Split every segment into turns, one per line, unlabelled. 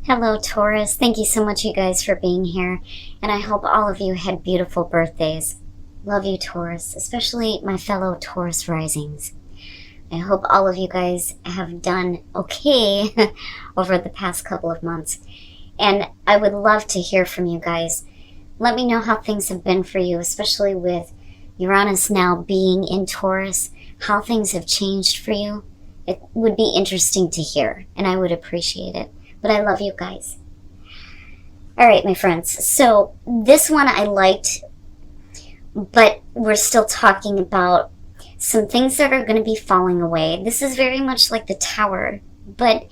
Hello, Taurus. Thank you so much, you guys, for being here. And I hope all of you had beautiful birthdays. Love you, Taurus, especially my fellow Taurus risings. I hope all of you guys have done okay over the past couple of months. And I would love to hear from you guys. Let me know how things have been for you, especially with Uranus now being in Taurus, how things have changed for you. It would be interesting to hear, and I would appreciate it. But I love you guys. All right, my friends. So this one I liked, but we're still talking about some things that are going to be falling away. This is very much like the Tower, but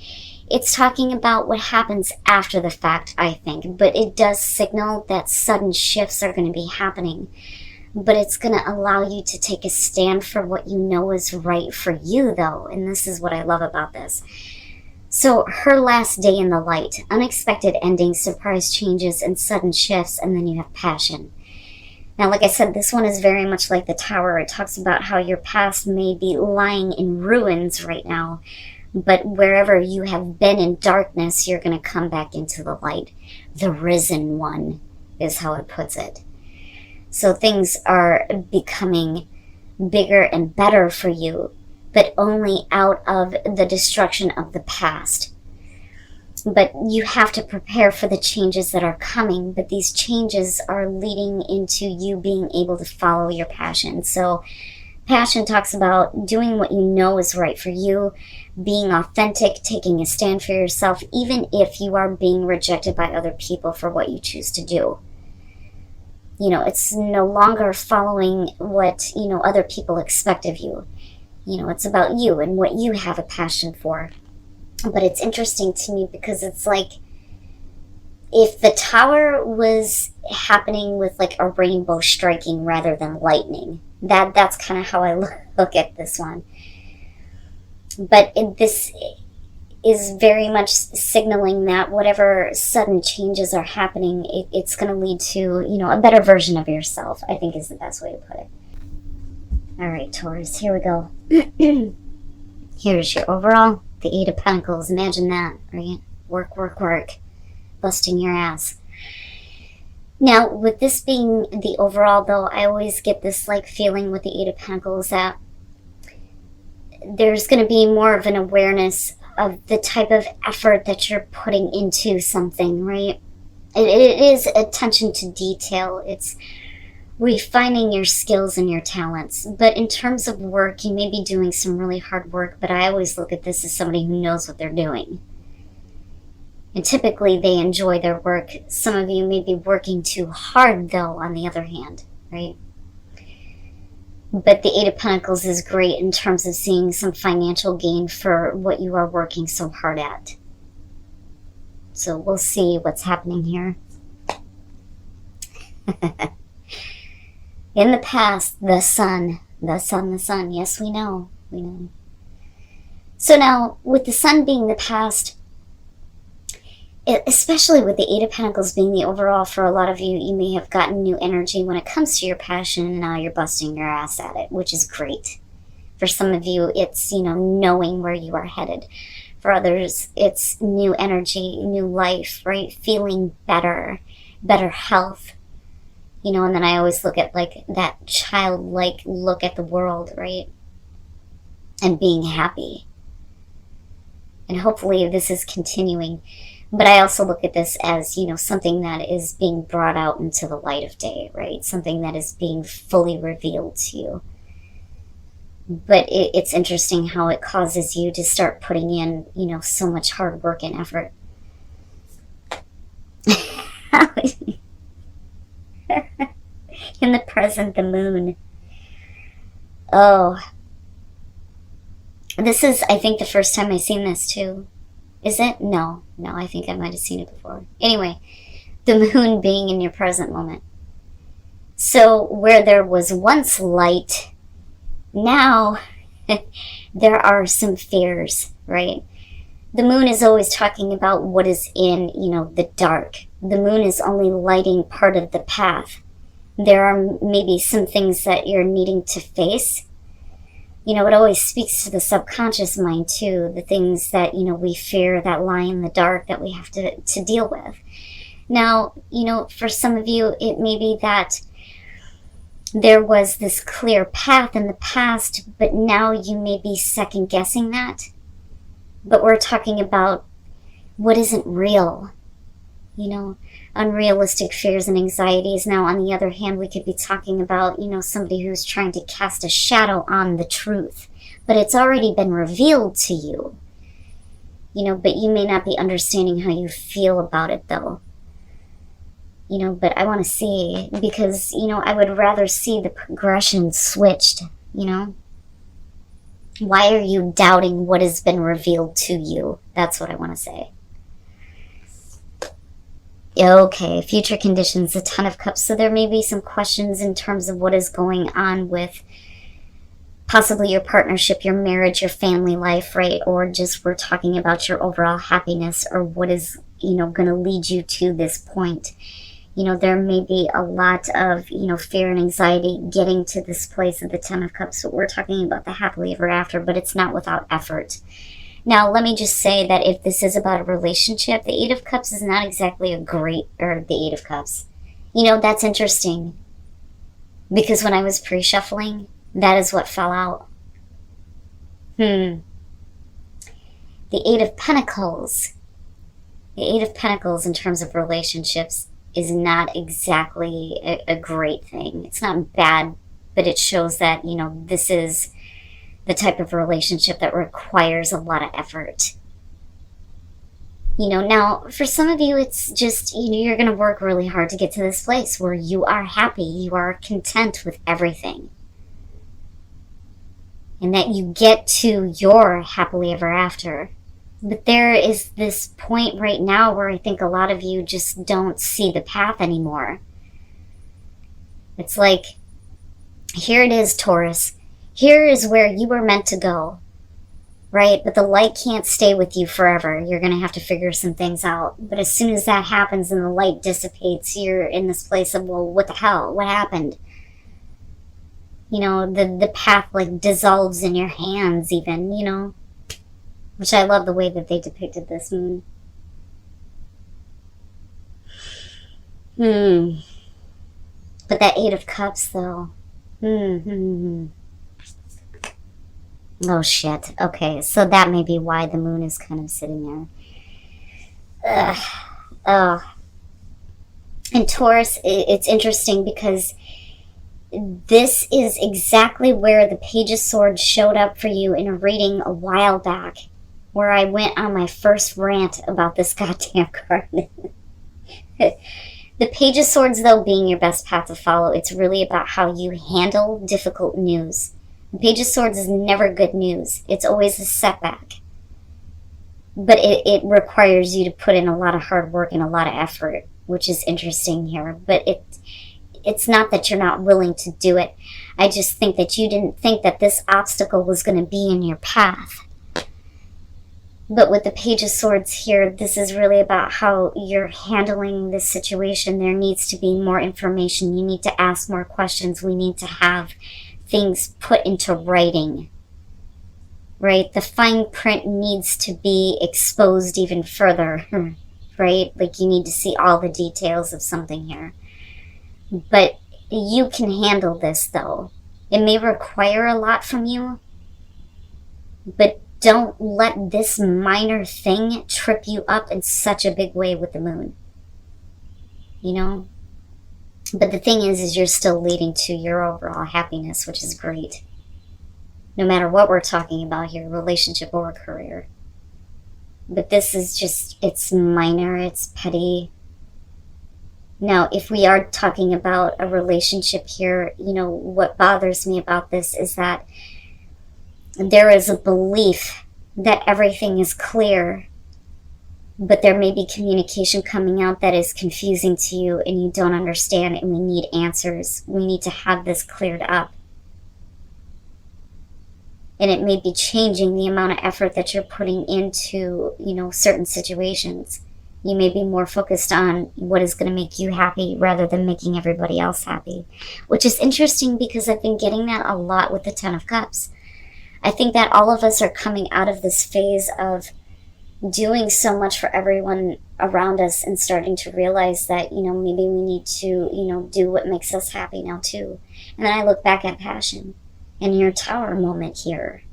it's talking about what happens after the fact, I think. But it does signal that sudden shifts are going to be happening. But it's going to allow you to take a stand for what you know is right for you, though. And this is what I love about this. So her last day in the light, unexpected endings, surprise changes, and sudden shifts, and then you have passion. Now, like I said, this one is very much like the Tower. It talks about how your past may be lying in ruins right now, but wherever you have been in darkness, you're going to come back into the light. The risen one is how it puts it. So things are becoming bigger and better for you, but only out of the destruction of the past. But you have to prepare for the changes that are coming, but these changes are leading into you being able to follow your passion. So passion talks about doing what you know is right for you, being authentic, taking a stand for yourself, even if you are being rejected by other people for what you choose to do. You know, it's no longer following what, other people expect of you. It's about you and what you have a passion for. But it's interesting to me because it's like if the Tower was happening with like a rainbow striking rather than lightning, that's kind of how I look at this one. But this is very much signaling that whatever sudden changes are happening, it's going to lead to, a better version of yourself, I think is the best way to put it. All right, Taurus, here we go. Here's your overall, the Eight of Pentacles. Imagine that, right? Work, work, work. Busting your ass. Now, with this being the overall, though, I always get this like feeling with the Eight of Pentacles that there's going to be more of an awareness of the type of effort that you're putting into something, right? It is attention to detail. It's refining your skills and your talents. But in terms of work, you may be doing some really hard work, but I always look at this as somebody who knows what they're doing. And typically they enjoy their work. Some of you may be working too hard, though, on the other hand, right? But the Eight of Pentacles is great in terms of seeing some financial gain for what you are working so hard at. So we'll see what's happening here. In the past, the sun. Yes, we know. So now, with the sun being the past, especially with the Eight of Pentacles being the overall, for a lot of you, you may have gotten new energy when it comes to your passion, and now you're busting your ass at it, which is great. For some of you, it's, knowing where you are headed. For others, it's new energy, new life, right? Feeling better health. And then I always look at like that childlike look at the world, right? And being happy. And hopefully this is continuing. But I also look at this as, something that is being brought out into the light of day, right? Something that is being fully revealed to you. But it's interesting how it causes you to start putting in, so much hard work and effort. In the present, the moon. Oh. This is, I think, the first time I've seen this, too. Is it? No, I think I might have seen it before. Anyway, the moon being in your present moment. So, where there was once light, now there are some fears, right? The moon is always talking about what is in, the dark. The moon is only lighting part of the path. There are maybe some things that you're needing to face. You know, it always speaks to the subconscious mind too, the things that, you know, we fear, that lie in the dark that we have to deal with. Now, you know, for some of you, it may be that there was this clear path in the past, but now you may be second guessing that. But we're talking about what isn't real, you know, unrealistic fears and anxieties. Now, on the other hand, we could be talking about, you know, somebody who's trying to cast a shadow on the truth, but it's already been revealed to you, you know, but you may not be understanding how you feel about it though. You know, but I want to see, because, you know, I would rather see the progression switched, you know. Why are you doubting what has been revealed to you? That's what I want to say. Okay, future conditions, the Ten of Cups. So there may be some questions in terms of what is going on with possibly your partnership, your marriage, your family life, right? Or just we're talking about your overall happiness, or what is, you know, going to lead you to this point. You know, there may be a lot of, you know, fear and anxiety getting to this place of the Ten of Cups. So we're talking about the happily ever after, but it's not without effort. Now, let me just say that if this is about a relationship, the Eight of Cups is not exactly a great, or the Eight of Cups. You know, that's interesting. Because when I was pre-shuffling, that is what fell out. The Eight of Pentacles. The Eight of Pentacles in terms of relationships is not exactly a great thing. It's not bad, but it shows that, you know, this is the type of relationship that requires a lot of effort. You know, now, for some of you, it's just, you know, you're going to work really hard to get to this place where you are happy, you are content with everything. And that you get to your happily ever after. But there is this point right now where I think a lot of you just don't see the path anymore. It's like, here it is, Taurus. Here is where you were meant to go, right? But the light can't stay with you forever. You're going to have to figure some things out. But as soon as that happens and the light dissipates, you're in this place of, well, what the hell? What happened? You know, the path like dissolves in your hands even, you know? Which I love the way that they depicted this moon. But that Eight of Cups, though. Oh, shit. Okay, so that may be why the moon is kind of sitting there. And Taurus, it's interesting because this is exactly where the Page of Swords showed up for you in a reading a while back, where I went on my first rant about this goddamn card. The Page of Swords, though, being your best path to follow, it's really about how you handle difficult news. The Page of Swords is never good news. It's always a setback. But it requires you to put in a lot of hard work and a lot of effort, which is interesting here. But it's not that you're not willing to do it. I just think that you didn't think that this obstacle was going to be in your path. But with the Page of Swords here, this is really about how you're handling this situation. There needs to be more information. You need to ask more questions. We need to have things put into writing, right? The fine print needs to be exposed even further, right? Like you need to see all the details of something here. But you can handle this, though. It may require a lot from you, but don't let this minor thing trip you up in such a big way with the moon. You know? But the thing is you're still leading to your overall happiness, which is great. No matter what we're talking about here, relationship or career. But this is just, it's minor, it's petty. Now, if we are talking about a relationship here, you know, what bothers me about this is that there is a belief that everything is clear, but there may be communication coming out that is confusing to you and you don't understand, and we need answers. We need to have this cleared up. And it may be changing the amount of effort that you're putting into, you know, certain situations. You may be more focused on what is going to make you happy rather than making everybody else happy. Which is interesting because I've been getting that a lot with the Ten of Cups. I think that all of us are coming out of this phase of doing so much for everyone around us and starting to realize that, maybe we need to, do what makes us happy now too. And then I look back at passion and your Tower moment here.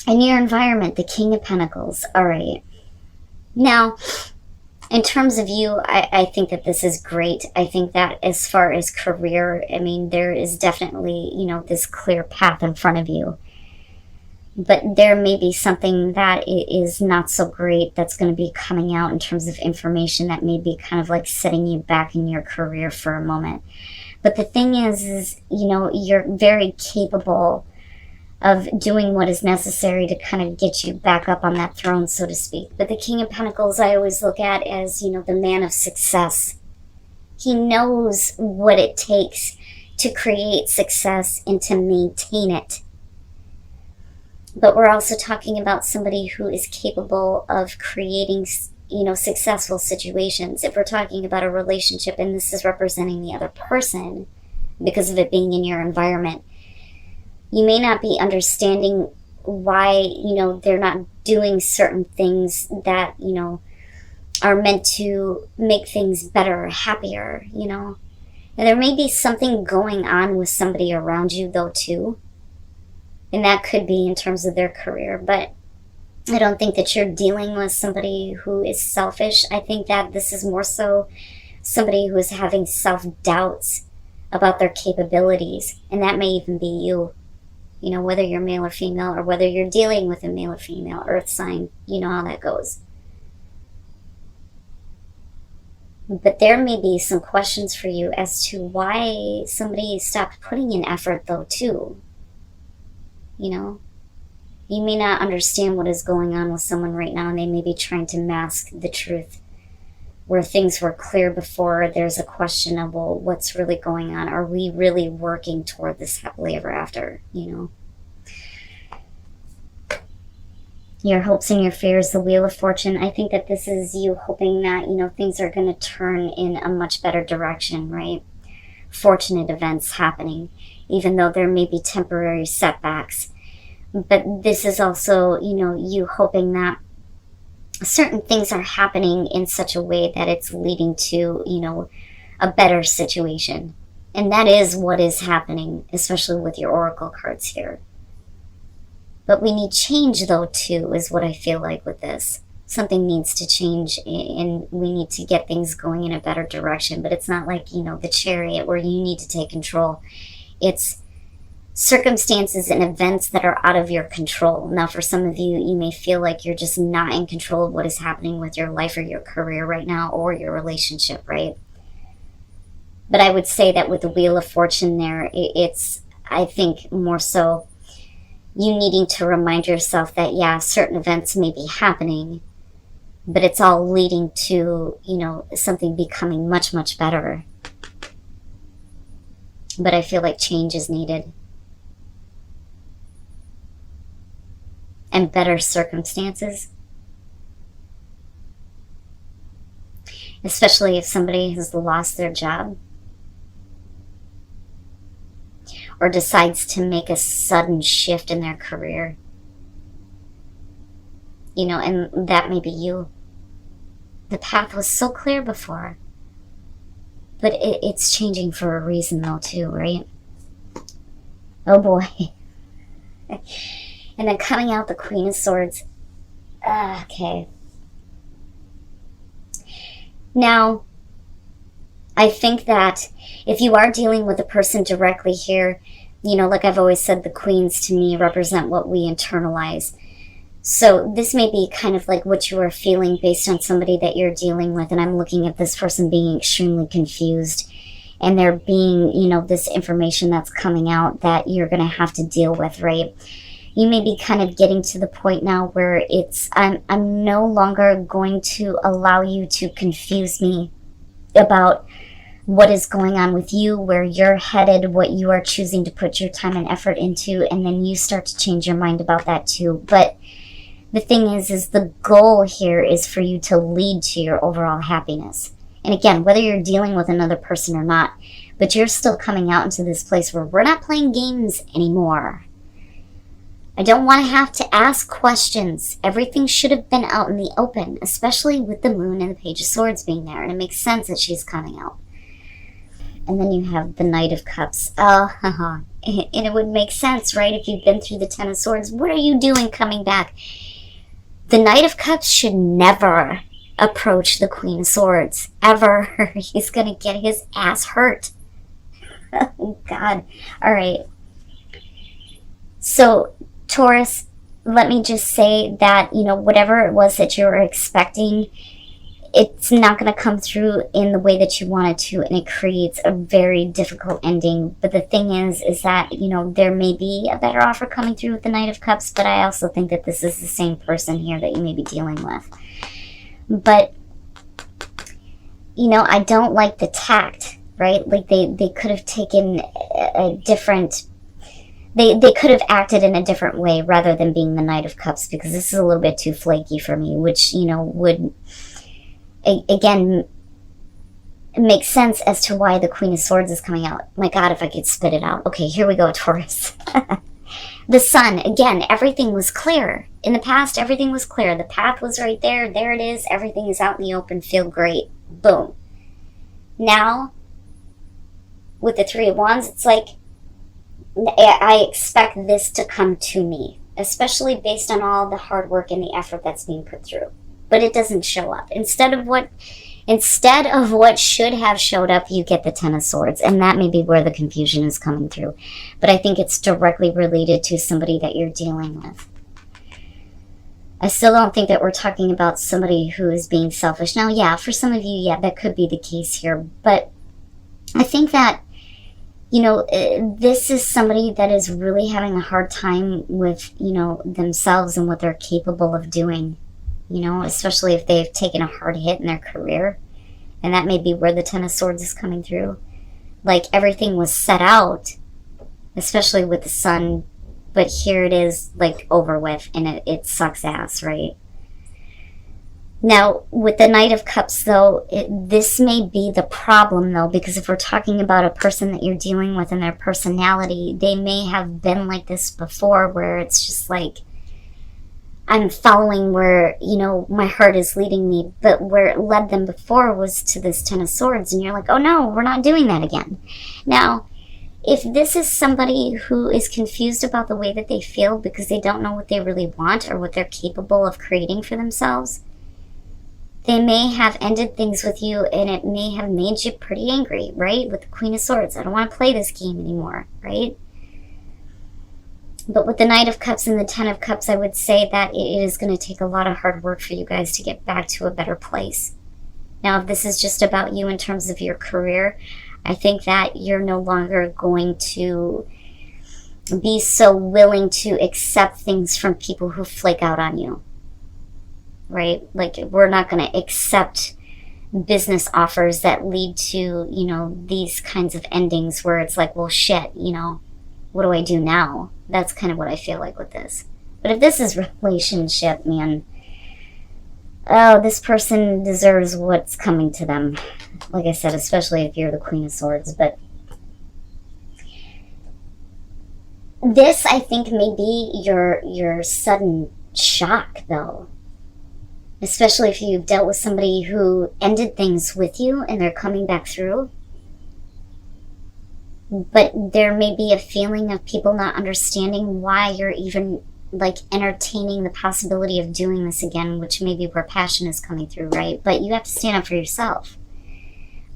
In your environment, the King of Pentacles. All right. Now, in terms of you, I think that this is great. I think that as far as career, I mean, there is definitely, this clear path in front of you. But there may be something that is not so great that's going to be coming out in terms of information that may be kind of like setting you back in your career for a moment. But the thing is, you're very capable of doing what is necessary to kind of get you back up on that throne, so to speak. But the King of Pentacles I always look at as, the man of success. He knows what it takes to create success and to maintain it. But we're also talking about somebody who is capable of creating, successful situations. If we're talking about a relationship, and this is representing the other person because of it being in your environment, you may not be understanding why, they're not doing certain things that, are meant to make things better or happier, And there may be something going on with somebody around you, though, too. And that could be in terms of their career. But I don't think that you're dealing with somebody who is selfish. I think that this is more so somebody who is having self-doubts about their capabilities. And that may even be you. Whether you're male or female, or whether you're dealing with a male or female earth sign, you know how that goes. But there may be some questions for you as to why somebody stopped putting in effort, though, too. You may not understand what is going on with someone right now, and they may be trying to mask the truth. Where things were clear before, there's a question of, well, what's really going on? Are we really working toward this happily ever after, Your hopes and your fears, the Wheel of Fortune. I think that this is you hoping that, things are going to turn in a much better direction, right? Fortunate events happening, even though there may be temporary setbacks. But this is also, you hoping that certain things are happening in such a way that it's leading to, a better situation. And that is what is happening, especially with your oracle cards here. But we need change, though, too, is what I feel like with this. Something needs to change, and we need to get things going in a better direction. But it's not like, the Chariot where you need to take control. It's circumstances and events that are out of your control. Now, for some of you, you may feel like you're just not in control of what is happening with your life or your career right now, or your relationship, right? But I would say that with the Wheel of Fortune there, it's, I think, more so you needing to remind yourself that, yeah, certain events may be happening, but it's all leading to, something becoming much, much better. But I feel like change is needed. And better circumstances. Especially if somebody has lost their job. Or decides to make a sudden shift in their career. And that may be you. The path was so clear before. But it's changing for a reason, though, too, right? Oh, boy. And then coming out the Queen of Swords. Okay. Now, I think that if you are dealing with a person directly here, like I've always said, the queens to me represent what we internalize. So this may be kind of like what you are feeling based on somebody that you're dealing with. And I'm looking at this person being extremely confused. And there being, this information that's coming out that you're going to have to deal with, right? You may be kind of getting to the point now where it's, I'm no longer going to allow you to confuse me about what is going on with you, where you're headed, what you are choosing to put your time and effort into, and then you start to change your mind about that too. But the thing is the goal here is for you to lead to your overall happiness. And again, whether you're dealing with another person or not, But you're still coming out into this place where we're not playing games anymore. I don't want to have to ask questions. Everything should have been out in the open, especially with the moon and the Page of Swords being there. And it makes sense that she's coming out. And then you have the Knight of Cups. And it would make sense, right? If you've been through the Ten of Swords, what are you doing coming back? The Knight of Cups should never approach the Queen of Swords. Ever. He's going to get his ass hurt. Oh, God. All right. So, Taurus, let me just say that, whatever it was that you were expecting, it's not going to come through in the way that you want it to, and it creates a very difficult ending. But the thing is that, there may be a better offer coming through with the Knight of Cups, but I also think that this is the same person here that you may be dealing with. But, I don't like the tact, right? Like, they could have taken a different... They could have acted in a different way rather than being the Knight of Cups, because this is a little bit too flaky for me, which, would, again, make sense as to why the Queen of Swords is coming out. My God, if I could spit it out. Okay, here we go, Taurus. The Sun, again, everything was clear. In the past, everything was clear. The path was right there. There it is. Everything is out in the open. Feel great. Boom. Now, with the Three of Wands, it's like, I expect this to come to me, especially based on all the hard work and the effort that's being put through. But it doesn't show up. Instead of what should have showed up, you get the Ten of Swords, and that may be where the confusion is coming through. But I think it's directly related to somebody that you're dealing with. I still don't think that we're talking about somebody who is being selfish. Now, yeah, for some of you, yeah, that could be the case here. But I think that this is somebody that is really having a hard time with, themselves and what they're capable of doing, especially if they've taken a hard hit in their career. And that may be where the Ten of Swords is coming through. Like, everything was set out, especially with the Sun, but here it is, like, over with, and it sucks ass, right? Now, with the Knight of Cups, though, this may be the problem, though, because if we're talking about a person that you're dealing with and their personality, they may have been like this before, where it's just like, I'm following where, my heart is leading me, but where it led them before was to this Ten of Swords, and you're like, oh no, we're not doing that again. Now, if this is somebody who is confused about the way that they feel because they don't know what they really want or what they're capable of creating for themselves, they may have ended things with you, and it may have made you pretty angry, right? With the Queen of Swords. I don't want to play this game anymore, right? But with the Knight of Cups and the Ten of Cups, I would say that it is going to take a lot of hard work for you guys to get back to a better place. Now, if this is just about you in terms of your career, I think that you're no longer going to be so willing to accept things from people who flake out on you. Right? Like, we're not going to accept business offers that lead to, these kinds of endings where it's like, well, shit, what do I do now? That's kind of what I feel like with this. But if this is relationship, man, oh, this person deserves what's coming to them. Like I said, especially if you're the Queen of Swords. But this, I think, may be your sudden shock, though. Especially if you've dealt with somebody who ended things with you and they're coming back through. But there may be a feeling of people not understanding why you're even, like, entertaining the possibility of doing this again, which may be where passion is coming through, right? But you have to stand up for yourself.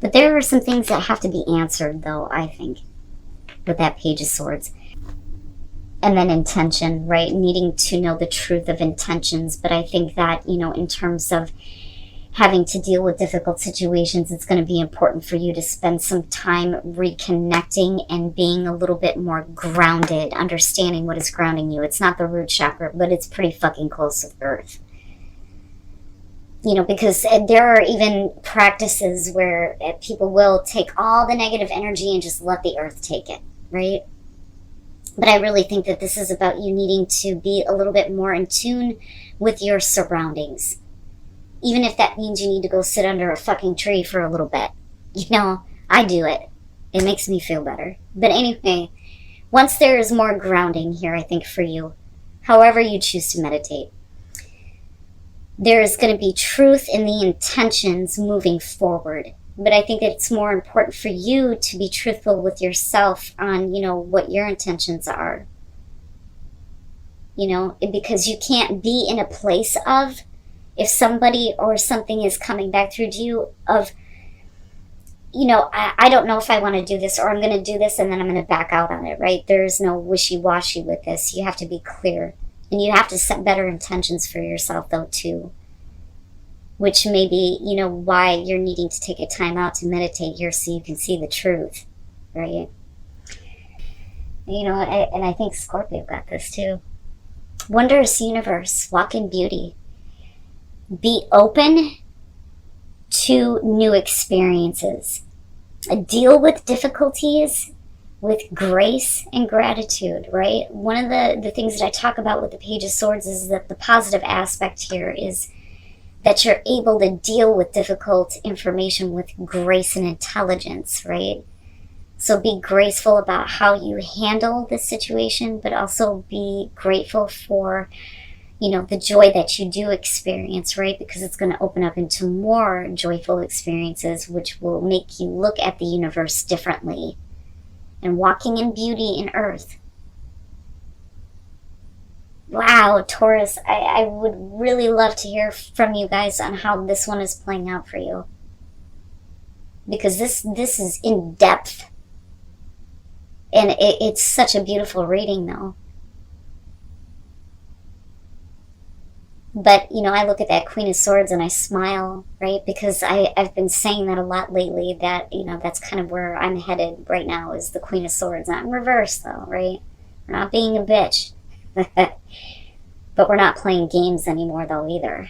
But there are some things that have to be answered, though, I think, with that Page of Swords. And then intention, right? Needing to know the truth of intentions. But I think that, in terms of having to deal with difficult situations, it's going to be important for you to spend some time reconnecting and being a little bit more grounded, understanding what is grounding you. It's not the root chakra, but it's pretty fucking close with Earth. Because there are even practices where people will take all the negative energy and just let the Earth take it, right? But I really think that this is about you needing to be a little bit more in tune with your surroundings. Even if that means you need to go sit under a fucking tree for a little bit. I do it. It makes me feel better. But anyway, once there is more grounding here, I think, for you, however you choose to meditate, there is going to be truth in the intentions moving forward. But I think it's more important for you to be truthful with yourself on, what your intentions are. Because you can't be in a place of, if somebody or something is coming back through to you of, I don't know if I want to do this, or I'm going to do this and then I'm going to back out on it, right? There's no wishy-washy with this. You have to be clear. And you have to set better intentions for yourself, though, too. Which may be, why you're needing to take a time out to meditate here so you can see the truth, right? And I think Scorpio got this, too. Wondrous universe, walk in beauty. Be open to new experiences. Deal with difficulties with grace and gratitude, right? One of the things that I talk about with the Page of Swords is that the positive aspect here is that you're able to deal with difficult information with grace and intelligence, right? So be graceful about how you handle this situation, but also be grateful for, the joy that you do experience, right? Because it's going to open up into more joyful experiences, which will make you look at the universe differently. And walking in beauty in earth. Wow, Taurus, I would really love to hear from you guys on how this one is playing out for you. Because this is in depth. And it's such a beautiful reading, though. But, I look at that Queen of Swords and I smile, right? Because I've been saying that a lot lately, that, that's kind of where I'm headed right now, is the Queen of Swords. Not in reverse, though, right? We're not being a bitch. But we're not playing games anymore, though, either.